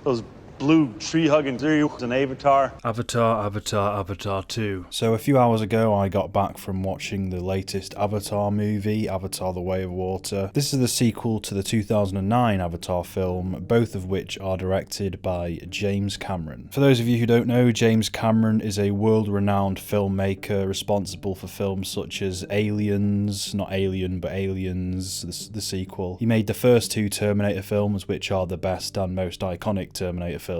those blue tree-hugging trees and Avatar. Avatar 2. So a few hours ago I got back from watching the latest Avatar movie, Avatar The Way of Water. This is the sequel to the 2009 Avatar film, both of which are directed by James Cameron. For those of you who don't know, James Cameron is a world-renowned filmmaker responsible for films such as Aliens, not Alien, but Aliens, the sequel. He made the first two Terminator films, which are the best and most iconic Terminator films.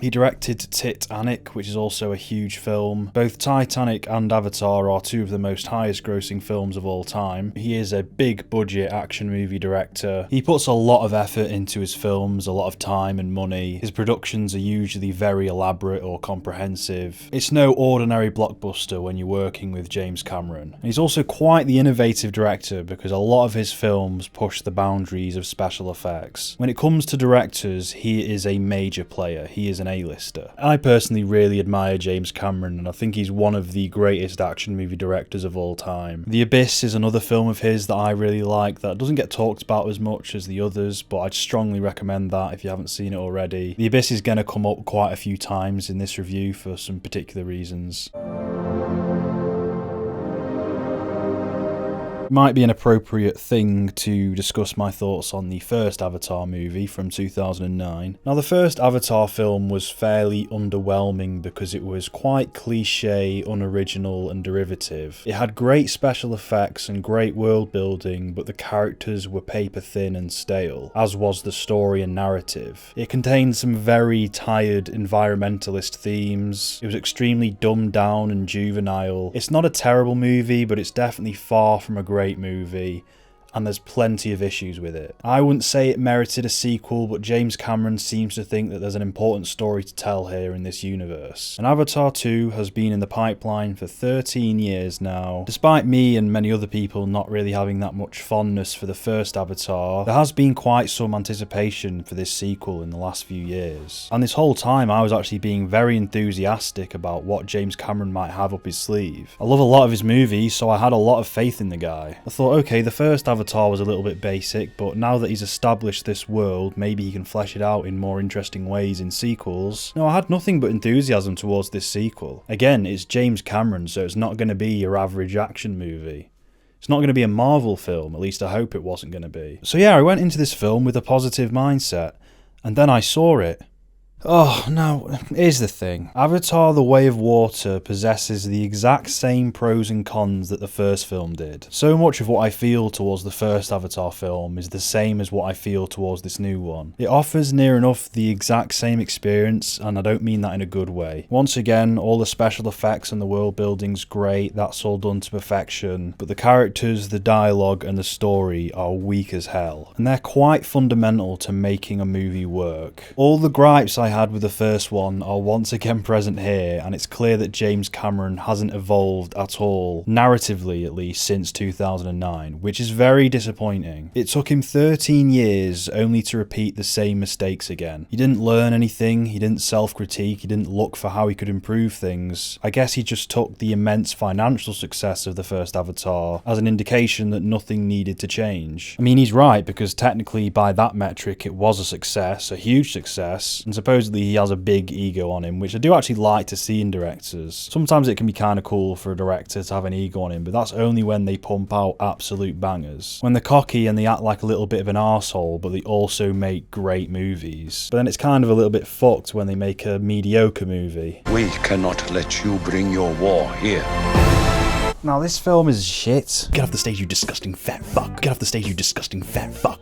He directed Titanic, which is also a huge film. Both Titanic and Avatar are two of the most highest grossing films of all time. He is a big budget action movie director. He puts a lot of effort into his films, a lot of time and money. His productions are usually very elaborate or comprehensive. It's no ordinary blockbuster when you're working with James Cameron. And he's also quite the innovative director because a lot of his films push the boundaries of special effects. When it comes to directors, he is a major player. He is an A-lister. I personally really admire James Cameron, and I think he's one of the greatest action movie directors of all time. The Abyss is another film of his that I really like that doesn't get talked about as much as the others, but I'd strongly recommend that if you haven't seen it already. The Abyss is going to come up quite a few times in this review for some particular reasons. It might be an appropriate thing to discuss my thoughts on the first Avatar movie from 2009. Now, the first Avatar film was fairly underwhelming because it was quite cliche, unoriginal and derivative. It had great special effects and great world building, but the characters were paper thin and stale, as was the story and narrative. It contained some very tired environmentalist themes. It was extremely dumbed down and juvenile. It's not a terrible movie, but it's definitely far from a great movie, and there's plenty of issues with it. I wouldn't say it merited a sequel, but James Cameron seems to think that there's an important story to tell here in this universe. And Avatar 2 has been in the pipeline for 13 years now. Despite me and many other people not really having that much fondness for the first Avatar, there has been quite some anticipation for this sequel in the last few years. And this whole time I was actually being very enthusiastic about what James Cameron might have up his sleeve. I love a lot of his movies, so I had a lot of faith in the guy. I thought, okay, the first Avatar was a little bit basic, but now that he's established this world, maybe he can flesh it out in more interesting ways in sequels. No, I had nothing but enthusiasm towards this sequel. Again, it's James Cameron, so it's not going to be your average action movie. It's not going to be a Marvel film, at least I hope it wasn't going to be. So yeah, I went into this film with a positive mindset, and then I saw it. Oh, now, here's the thing. Avatar The Way of Water possesses the exact same pros and cons that the first film did. So much of what I feel towards the first Avatar film is the same as what I feel towards this new one. It offers near enough the exact same experience, and I don't mean that in a good way. Once again, all the special effects and the world building's great, that's all done to perfection, but the characters, the dialogue, and the story are weak as hell. And they're quite fundamental to making a movie work. All the gripes I had with the first one are once again present here, and it's clear that James Cameron hasn't evolved at all, narratively at least, since 2009, which is very disappointing. It took him 13 years only to repeat the same mistakes again. He didn't learn anything, he didn't self-critique, he didn't look for how he could improve things. I guess he just took the immense financial success of the first Avatar as an indication that nothing needed to change. I mean, he's right, because technically by that metric it was a success, a huge success, and supposedly he has a big ego on him, which I do actually like to see in directors. Sometimes it can be kind of cool for a director to have an ego on him, but that's only when they pump out absolute bangers. When they're cocky and they act like a little bit of an arsehole, but they also make great movies. But then it's kind of a little bit fucked when they make a mediocre movie. We cannot let you bring your war here. Now this film is shit. Get off the stage, you disgusting fat fuck. Get off the stage, you disgusting fat fuck.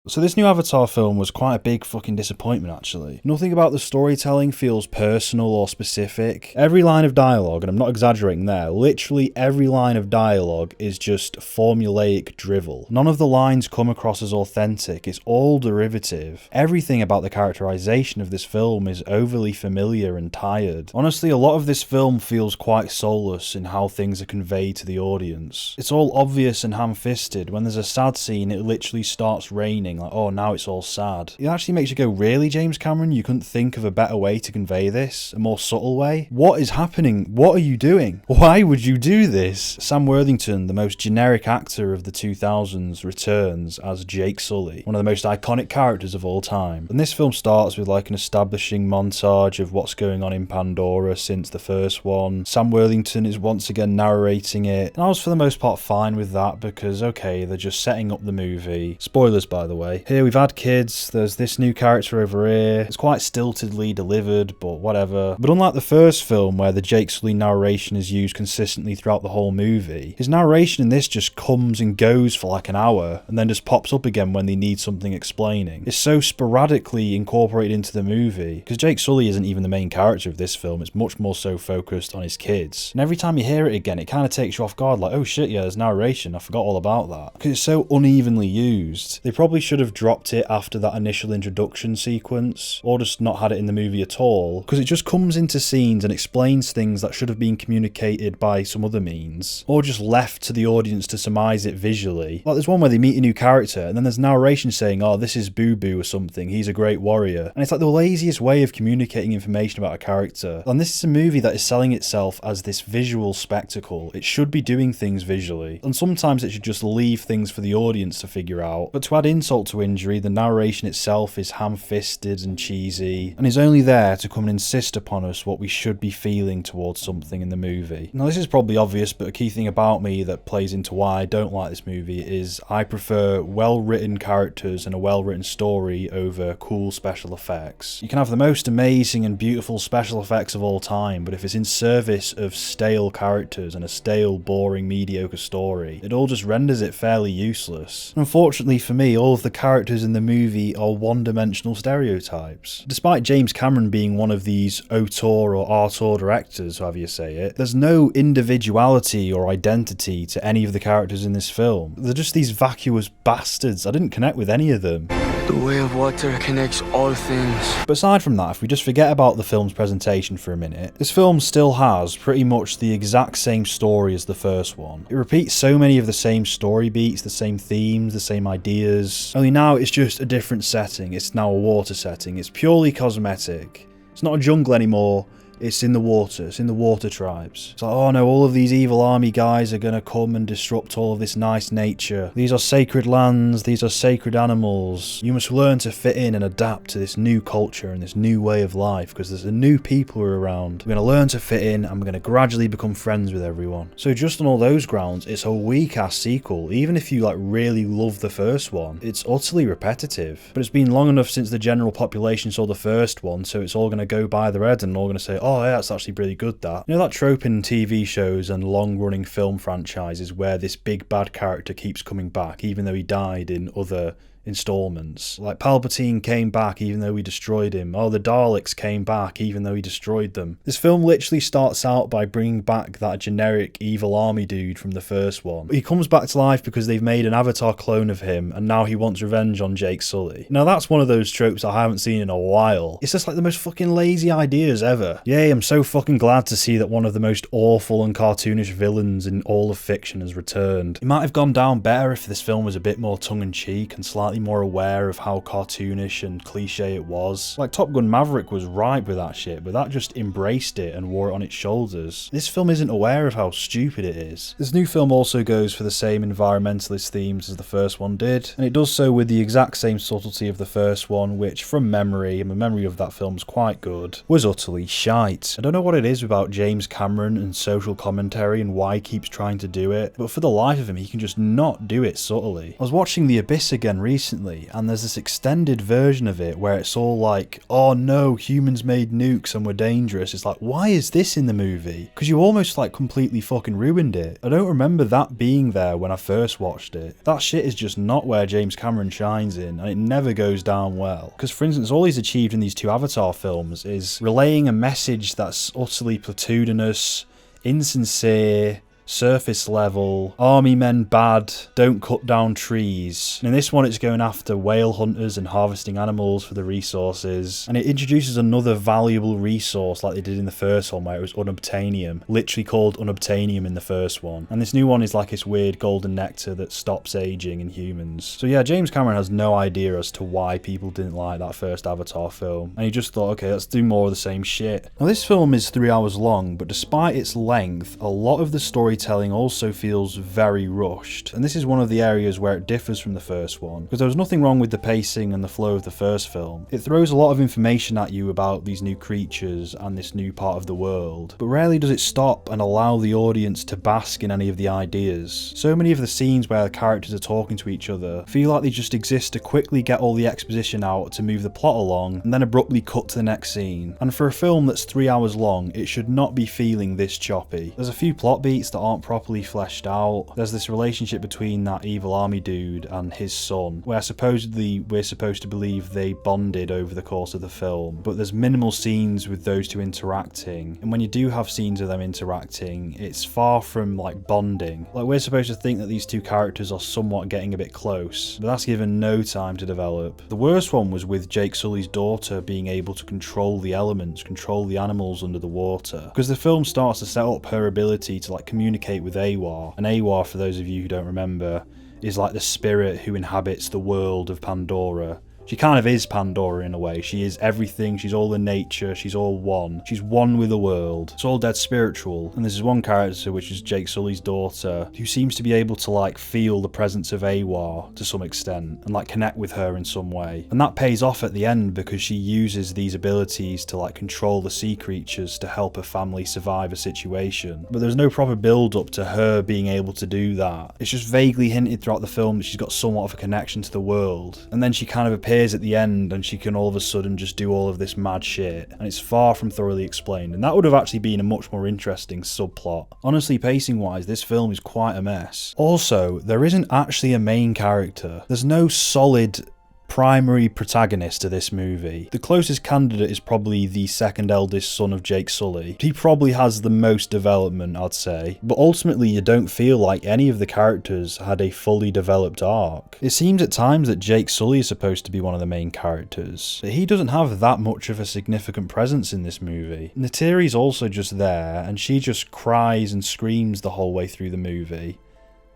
So this new Avatar film was quite a big fucking disappointment, actually. Nothing about the storytelling feels personal or specific. Every line of dialogue, and I'm not exaggerating there, literally every line of dialogue is just formulaic drivel. None of the lines come across as authentic, it's all derivative. Everything about the characterization of this film is overly familiar and tired. Honestly, a lot of this film feels quite soulless in how things are conveyed to the audience. It's all obvious and ham-fisted. When there's a sad scene, it literally starts raining happening, like, oh, now it's all sad. It actually makes you go, really, James Cameron? You couldn't think of a better way to convey this? A more subtle way? What is happening? What are you doing? Why would you do this? Sam Worthington, the most generic actor of the 2000s, returns as Jake Sully, one of the most iconic characters of all time. And this film starts with like an establishing montage of what's going on in Pandora since the first one. Sam Worthington is once again narrating it, and I was for the most part fine with that because, okay, they're just setting up the movie. Spoilers, by the way. Here we've had kids, there's this new character over here. It's quite stiltedly delivered, but whatever. But unlike the first film, where the Jake Sully narration is used consistently throughout the whole movie, his narration in this just comes and goes for like an hour, and then just pops up again when they need something explaining. It's so sporadically incorporated into the movie, because Jake Sully isn't even the main character of this film, it's much more so focused on his kids. And every time you hear it again, it kind of takes you off guard, like, oh shit, yeah, there's narration, I forgot all about that. Because it's so unevenly used. They probably should have dropped it after that initial introduction sequence, or just not had it in the movie at all, because it just comes into scenes and explains things that should have been communicated by some other means, or just left to the audience to surmise it visually. Like there's one where they meet a new character, and then there's narration saying, oh, this is Boo Boo or something, he's a great warrior. And it's like the laziest way of communicating information about a character. And this is a movie that is selling itself as this visual spectacle. It should be doing things visually, and sometimes it should just leave things for the audience to figure out. But to add insult to injury, the narration itself is ham-fisted and cheesy, and is only there to come and insist upon us what we should be feeling towards something in the movie. Now this is probably obvious, but a key thing about me that plays into why I don't like this movie is I prefer well-written characters and a well-written story over cool special effects. You can have the most amazing and beautiful special effects of all time, but if it's in service of stale characters and a stale, boring, mediocre story, it all just renders it fairly useless. Unfortunately for me, all of the characters in the movie are one-dimensional stereotypes. Despite James Cameron being one of these auteur or auteur directors, however you say it, there's no individuality or identity to any of the characters in this film. They're just these vacuous bastards. I didn't connect with any of them. The way of water connects all things. But aside from that, if we just forget about the film's presentation for a minute, this film still has pretty much the exact same story as the first one. It repeats so many of the same story beats, the same themes, the same ideas, only now it's just a different setting. It's now a water setting. It's purely cosmetic. It's not a jungle anymore. It's in the water. It's in the water tribes. It's like, oh no, all of these evil army guys are going to come and disrupt all of this nice nature. These are sacred lands. These are sacred animals. You must learn to fit in and adapt to this new culture and this new way of life because there's a new people who are around. We're going to learn to fit in and we're going to gradually become friends with everyone. So just on all those grounds, it's a weak-ass sequel. Even if you like really love the first one, it's utterly repetitive. But it's been long enough since the general population saw the first one, so it's all going to go by their head and all going to say, oh yeah, that's actually really good that. You know that trope in TV shows and long-running film franchises where this big bad character keeps coming back even though he died in other installments. Like Palpatine came back even though we destroyed him. Oh, the Daleks came back even though he destroyed them. This film literally starts out by bringing back that generic evil army dude from the first one. He comes back to life because they've made an Avatar clone of him and now he wants revenge on Jake Sully. Now that's one of those tropes I haven't seen in a while. It's just like the most fucking lazy ideas ever. Yay, I'm so fucking glad to see that one of the most awful and cartoonish villains in all of fiction has returned. It might have gone down better if this film was a bit more tongue-in-cheek and slightly more aware of how cartoonish and cliche it was. Like Top Gun Maverick was ripe with that shit, but that just embraced it and wore it on its shoulders. This film isn't aware of how stupid it is. This new film also goes for the same environmentalist themes as the first one did, and it does so with the exact same subtlety of the first one, which from memory, and my memory of that film's quite good, was utterly shite. I don't know what it is about James Cameron and social commentary and why he keeps trying to do it, but for the life of him he can just not do it subtly. I was watching The Abyss again recently, and there's this extended version of it where it's all like, oh no, humans made nukes and we're dangerous. It's like, why is this in the movie? Because you almost like completely fucking ruined it. I don't remember that being there when I first watched it. That shit is just not where James Cameron shines in, and it never goes down well. Because for instance, all he's achieved in these two Avatar films is relaying a message that's utterly platitudinous, insincere, surface level, army men bad, don't cut down trees. And in this one it's going after whale hunters and harvesting animals for the resources. And it introduces another valuable resource like they did in the first one where it was unobtainium, literally called unobtainium in the first one. And this new one is like this weird golden nectar that stops aging in humans. So yeah, James Cameron has no idea as to why people didn't like that first Avatar film. And he just thought, okay, let's do more of the same shit. Now this film is 3 hours long, but despite its length, a lot of the storytelling also feels very rushed. And this is one of the areas where it differs from the first one, because there was nothing wrong with the pacing and the flow of the first film. It throws a lot of information at you about these new creatures and this new part of the world, but rarely does it stop and allow the audience to bask in any of the ideas. So many of the scenes where the characters are talking to each other feel like they just exist to quickly get all the exposition out to move the plot along and then abruptly cut to the next scene. And for a film that's 3 hours long, it should not be feeling this choppy. There's a few plot beats that aren't properly fleshed out. There's this relationship between that evil army dude and his son, where supposedly we're supposed to believe they bonded over the course of the film, but there's minimal scenes with those two interacting, and when you do have scenes of them interacting, it's far from like bonding. Like, we're supposed to think that these two characters are somewhat getting a bit close, but that's given no time to develop. The worst one was with Jake Sully's daughter being able to control the elements, control the animals under the water, because the film starts to set up her ability to like communicate with Awar, and Awar, for those of you who don't remember, is like the spirit who inhabits the world of Pandora. She kind of is Pandora in a way. She is everything, she's all in nature, she's all one. She's one with the world. It's all dead spiritual. And there's one character, which is Jake Sully's daughter, who seems to be able to like feel the presence of Awar to some extent and like connect with her in some way. And that pays off at the end because she uses these abilities to like control the sea creatures to help her family survive a situation. But there's no proper build up to her being able to do that. It's just vaguely hinted throughout the film that she's got somewhat of a connection to the world. And then she kind of appears at the end and she can all of a sudden just do all of this mad shit, and it's far from thoroughly explained, and that would have actually been a much more interesting subplot. Honestly, pacing wise, this film is quite a mess. Also, there isn't actually a main character. There's no solid primary protagonist to this movie. The closest candidate is probably the second eldest son of Jake Sully. He probably has the most development, I'd say, but ultimately you don't feel like any of the characters had a fully developed arc. It seems at times that Jake Sully is supposed to be one of the main characters, but he doesn't have that much of a significant presence in this movie. Neytiri's also just there, and she just cries and screams the whole way through the movie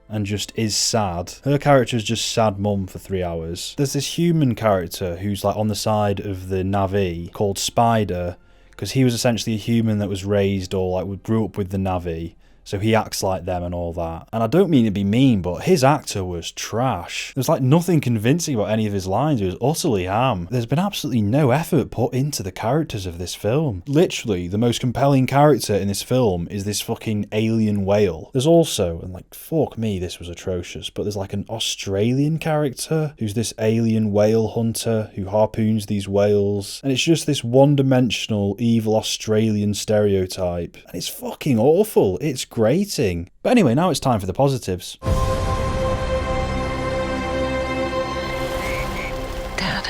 and just is sad. Her character is just sad mum for 3 hours. There's this human character who's like on the side of the Na'vi called Spider, because he was essentially a human that was raised or like grew up with the Na'vi. So he acts like them and all that. And I don't mean to be mean, but his actor was trash. There's like nothing convincing about any of his lines. It was utterly ham. There's been absolutely no effort put into the characters of this film. Literally, the most compelling character in this film is this fucking alien whale. There's also, and like, fuck me, this was atrocious, but there's like an Australian character who's this alien whale hunter who harpoons these whales. And it's just this one-dimensional, evil Australian stereotype. And it's fucking awful. It's grating. But anyway, now it's time for the positives. Dad,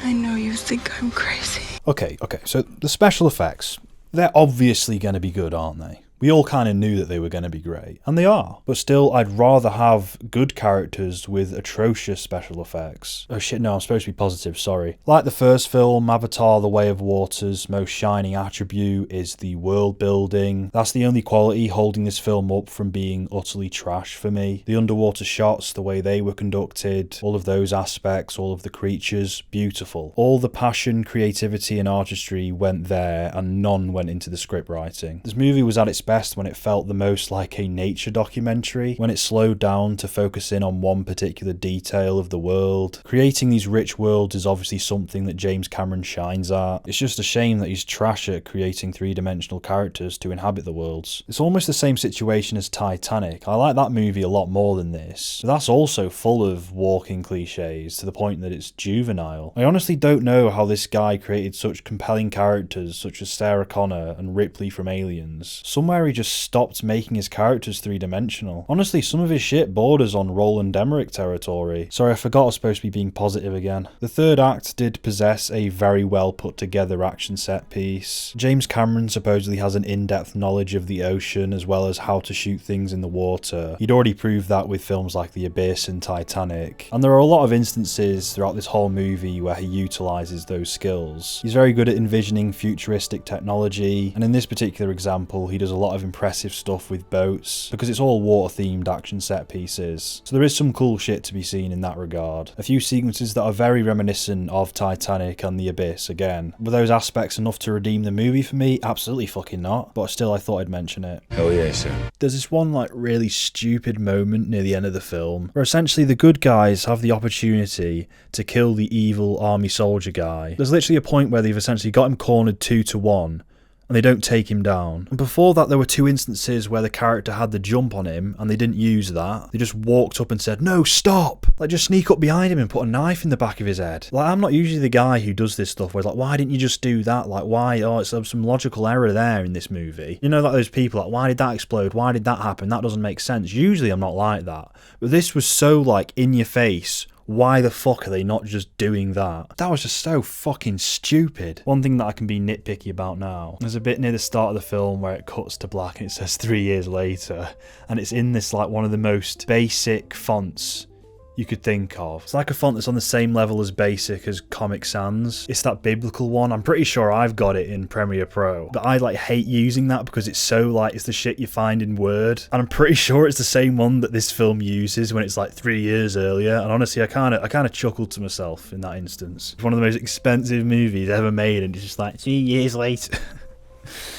I know you think I'm crazy. Okay, so the special effects, they're obviously going to be good, aren't they? We all kind of knew that they were going to be great, and they are. But still, I'd rather have good characters with atrocious special effects. Oh shit, no, I'm supposed to be positive, sorry. Like the first film, Avatar: The Way of Water's most shining attribute is the world building. That's the only quality holding this film up from being utterly trash for me. The underwater shots, the way they were conducted, all of those aspects, all of the creatures, beautiful. All the passion, creativity and artistry went there, and none went into the script writing. This movie was at its best when it felt the most like a nature documentary, when it slowed down to focus in on one particular detail of the world. Creating these rich worlds is obviously something that James Cameron shines at. It's just a shame that he's trash at creating three-dimensional characters to inhabit the worlds. It's almost the same situation as Titanic. I like that movie a lot more than this, but that's also full of walking cliches to the point that it's juvenile. I honestly don't know how this guy created such compelling characters such as Sarah Connor and Ripley from Aliens. Somewhere where he just stopped making his characters three-dimensional. Honestly, some of his shit borders on Roland Emmerich territory. Sorry, I forgot I was supposed to be being positive again. The third act did possess a very well put together action set piece. James Cameron supposedly has an in-depth knowledge of the ocean as well as how to shoot things in the water. He'd already proved that with films like The Abyss and Titanic. And there are a lot of instances throughout this whole movie where he utilises those skills. He's very good at envisioning futuristic technology, and in this particular example he does a lot of impressive stuff with boats because it's all water themed action set pieces. So there is some cool shit to be seen in that regard. A few sequences that are very reminiscent of Titanic and The Abyss again. Were those aspects enough to redeem the movie for me? Absolutely fucking not, but still I thought I'd mention it. Hell yeah, sir. There's this one like really stupid moment near the end of the film where essentially the good guys have the opportunity to kill the evil army soldier guy. There's literally a point where they've essentially got him cornered 2-1 and they don't take him down. And before that there were 2 instances where the character had the jump on him and they didn't use that. They just walked up and said, "No, stop!" Like just sneak up behind him and put a knife in the back of his head. Like I'm not usually the guy who does this stuff where it's like, why didn't you just do that? Like why? Oh, it's some logical error there in this movie. You know, like those people like, why did that explode? Why did that happen? That doesn't make sense. Usually I'm not like that. But this was so like in your face. Why the fuck are they not just doing that? That was just so fucking stupid. One thing that I can be nitpicky about now, there's a bit near the start of the film where it cuts to black and it says 3 years later, and it's in this like one of the most basic fonts you could think of. It's like a font that's on the same level as basic as Comic Sans. It's that biblical one. I'm pretty sure I've got it in Premiere Pro, but I like hate using that because it's so like it's the shit you find in Word, and I'm pretty sure it's the same one that this film uses when it's like 3 years earlier. And honestly, I kind of chuckled to myself in that instance. It's one of the most expensive movies ever made, and it's just like 3 years later.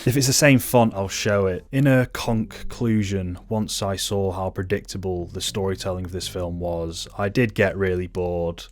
If it's the same font, I'll show it. In a conclusion, once I saw how predictable the storytelling of this film was, I did get really bored.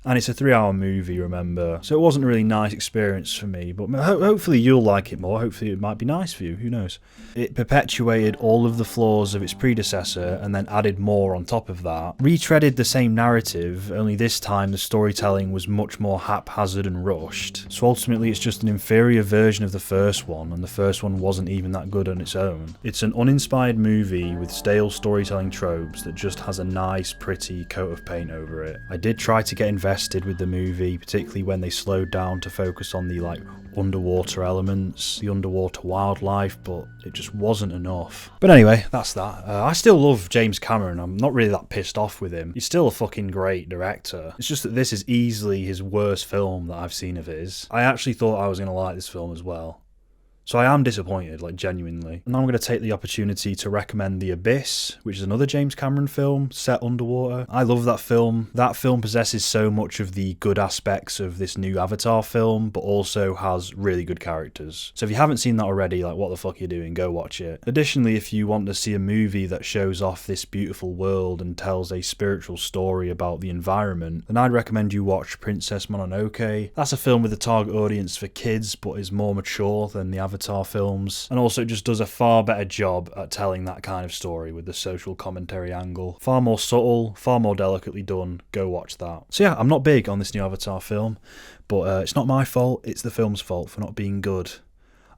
And it's a 3-hour movie, remember, so it wasn't a really nice experience for me, but hopefully you'll like it more. Hopefully it might be nice for you, who knows. It perpetuated all of the flaws of its predecessor and then added more on top of that. Retreaded the same narrative, only this time the storytelling was much more haphazard and rushed. So ultimately it's just an inferior version of the first one, and the first one wasn't even that good on its own. It's an uninspired movie with stale storytelling tropes that just has a nice, pretty coat of paint over it. I did try to get invested with the movie, particularly when they slowed down to focus on the like underwater elements, the underwater wildlife, but it just wasn't enough. But anyway, that's that. I still love James Cameron. I'm not really that pissed off with him. He's still a fucking great director. It's just that this is easily his worst film that I've seen of his. I actually thought I was going to like this film as well. So I am disappointed, like genuinely. And now I'm going to take the opportunity to recommend The Abyss, which is another James Cameron film set underwater. I love that film. That film possesses so much of the good aspects of this new Avatar film, but also has really good characters. So if you haven't seen that already, like what the fuck are you doing? Go watch it. Additionally, if you want to see a movie that shows off this beautiful world and tells a spiritual story about the environment, then I'd recommend you watch Princess Mononoke. That's a film with a target audience for kids, but is more mature than the Avatar films, and also just does a far better job at telling that kind of story with the social commentary angle. Far more subtle, far more delicately done. Go watch that. So yeah, I'm not big on this new Avatar film, but it's not my fault, it's the film's fault for not being good.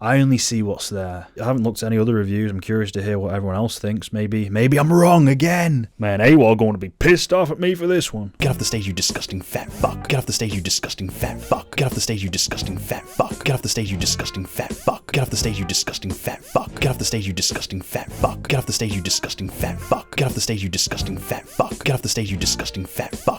I only see what's there. I haven't looked at any other reviews. I'm curious to hear what everyone else thinks. Maybe I'm wrong again. Man, AWOL going to be pissed off at me for this one. Get off the stage, you disgusting fat fuck. Get off the stage, you disgusting fat fuck. Get off the stage, you disgusting fat fuck. Get off the stage, you disgusting fat fuck. Get off the stage, you disgusting fat fuck. Get off the stage, you disgusting fat fuck. Get off the stage, you disgusting fat fuck. Get off the stage, you disgusting fat fuck. Get off the stage, you disgusting fat fuck.